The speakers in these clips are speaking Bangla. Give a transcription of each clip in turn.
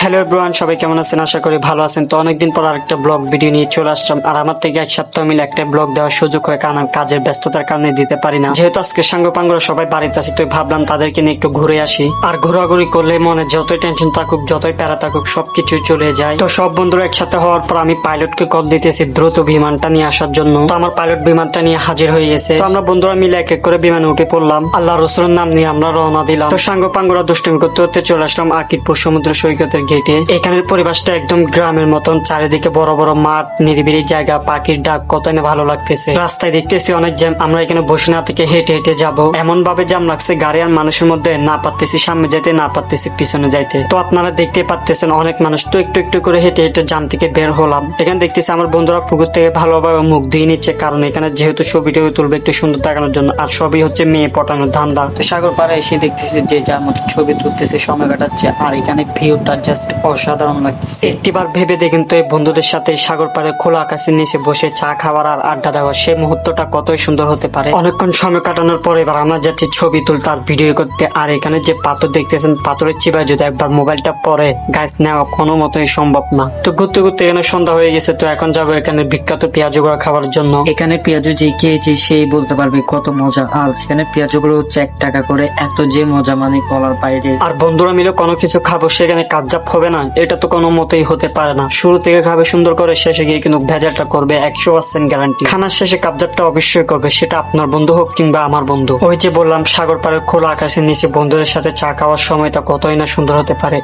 হ্যালো এভরিওয়ান, সবাই কেমন আছেন? আশা করি ভালো আছেন। তো অনেকদিন পর আরেকটা ব্লগ ভিডিও নিয়ে চলে আসলাম। আর আমার থেকে এক সপ্তাহ মিলে একটা ব্লগ দেওয়ার সুযোগ হয়, কারণ আমি কাজের ব্যস্ততার কারণে দিতে পারি না। যেহেতু আজকে সাঙ্গপাঙ্গরা সবাই বাড়িতে আছি, তো ভাবলাম তাদেরকে নিয়ে একটু ঘুরে আসি। আর ঘোরাঘুরি করলে মনে যতই টেনশন থাকুক, যতই প্যারা থাকুক, সবকিছুই চলে যায়। তো সব বন্ধুরা একসাথে হওয়ার পর আমি পাইলটকে কল দিতেছি দ্রুত বিমানটা নিয়ে আসার জন্য। তো আমার পাইলট বিমানটা নিয়ে হাজির হয়ে গেছে। তো আমরা বন্ধুরা মিলে এক এক করে বিমানে উঠে পড়লাম। আল্লাহ রসুলের নাম নিয়ে আমরা রওনা দিলাম। তো সাঙ্গপাঙ্গরা দুষ্টুমি করতে করতে চলে আসলাম আকিদপুর সমুদ্র সৈকতের গেটে। এখানের পরিবেশটা একদম গ্রামের মতন, চারিদিকে বড় বড় মাঠ, নিরিবিলি জায়গা, পাখির ডাক কত না ভালো লাগতেছে। রাস্তায় দেখতেছি অনেক জ্যাম। আমরা এখানে বসিনা থেকে হেঁটে হেঁটে যাব, এমন ভাবে জ্যাম লাগছে গাড়ি আর মানুষের মধ্যে, না পারতেছি সামনে যাইতে, না পারতেছি পিছনে যাইতে। তো আপনারা দেখতে পাচ্ছেন অনেক মানুষ। তো একটু একটু করে হেঁটে হেঁটে জ্যাম থেকে বের হলাম। এখানে দেখতেছি আমার বন্ধুরা পুকুর থেকে ভালোভাবে মুখ ধুয়ে নিচ্ছে, কারণ এখানে যেহেতু ছবি টবি তুলবে একটু সুন্দর দেখানোর জন্য, আর সবই হচ্ছে মেয়ে পটানোর ধান্দা। তো সাগর পাড়ে এসে দেখতেছি যে যার মতো ছবি তুলতেছে, সময় কাটাচ্ছে, আর এখানে ভিউটা জাস্ট অসাধারণ লাগতেছে। একটিবার ভেবে দেখেন তো, এই বন্ধুদের সাথে সাগর পাড়ে খোলা আকাশের নিচে বসে চা খাওয়ার আর আড্ডা দেওয়ার সেই মুহূর্তটা কতই সুন্দর হতে পারে। অনেকক্ষণ সময় কাটানোর পরে এবার আমরা যাচ্ছি ছবি তুলতে আর ভিডিও করতে। আর এখানে যে পাথর দেখতেছেন, পাথরের চিবায় যদি একবার মোবাইলটা পরে গাছ নেওয়া কোনো মতোই সম্ভব না। তো ঘুরতে ঘুরতে এখানে সন্ধ্যা হয়ে গেছে। তো এখন যাবো এখানে বিখ্যাত পেঁয়াজু গুঁড়া খাওয়ার জন্য। এখানে পেঁয়াজু যে খেয়েছি সেই বলতে পারবে কত মজা। আর এখানে পেঁয়াজু গুলো হচ্ছে 1 টাকা করে, এত যে মজা মানে বলার বাইরে। আর বন্ধুরা মিলে কোনো কিছু খাবো, সেখানে কাজ্জাব হবে না, এটা তো কোনো মতেই হতে পারে না। শুরু থেকে খাবে সুন্দর করে, শেষে গিয়ে কিন্তু ভেজালটা করবে 100% গ্যারান্টি। খানার শেষে কাজ্জাবটা অবশ্যই করবে, সেটা আপনার বন্ধু হোক কিংবা আমার বন্ধু। ওই যে বললাম, সাগর পাড়ের খোলা আকাশের নিচে বন্ধুদের সাথে চা খাওয়ার সময়টা কতই না সুন্দর হতে পারে।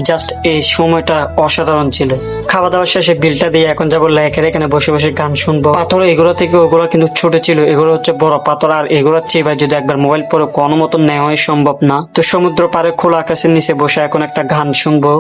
জাস্ট এই সময়টা অসাধারণ ছিল। খাওয়া দাওয়া শেষে বিলটা দিয়ে এখন যাবো লেকের, এখানে বসে বসে গান শুনবো। পাথর এগুলো থেকে ওগুলো কিন্তু ছোট ছিল, এগুলো হচ্ছে বড় পাথর। আর এগুলোর চেয়ে যদি একবার মোবাইল পরে কোনো মতো নেওয়াই সম্ভব না। তো সমুদ্র পাড়ে খোলা আকাশের নিচে বসে এখন একটা গান শুনবো।